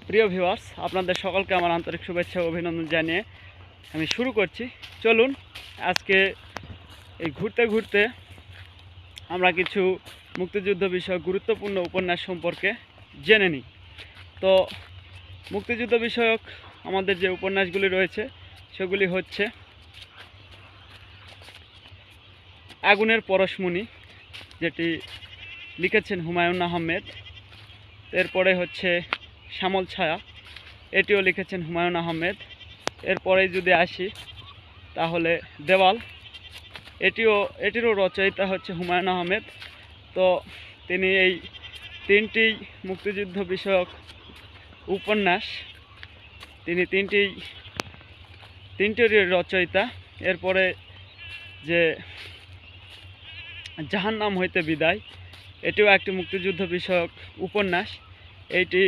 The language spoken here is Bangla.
প্রিয় ভিউয়ার্স, আপনাদের সকলকে আমার আন্তরিক শুভেচ্ছা ও অভিনন্দন জানিয়ে আমি শুরু করছি। চলুন আজকে এই ঘুরতে ঘুরতে আমরা কিছু মুক্তিযুদ্ধ বিষয়ক গুরুত্বপূর্ণ উপন্যাস সম্পর্কে জেনে নিই। তো মুক্তিযুদ্ধ বিষয়ক আমাদের যে উপন্যাসগুলি রয়েছে সেগুলি হচ্ছে আগুনের পরশমণি, যেটি লিখেছেন হুমায়ুন আহমেদ। এরপরে হচ্ছে শ্যামল ছায়া, এটিও লিখেছেন হুমায়ুন আহমেদ। এরপরে যদি আসি তাহলে দেওয়াল, এটিরও রচয়িতা হচ্ছে হুমায়ুন আহমেদ। তো তিনি এই তিনটি মুক্তিযুদ্ধ বিষয়ক উপন্যাস, তিনি তিনটির রচয়িতা। এরপরে যে জাহান্নাম হইতে বিদায়, এটিও একটি মুক্তিযুদ্ধ বিষয়ক উপন্যাস। এইটি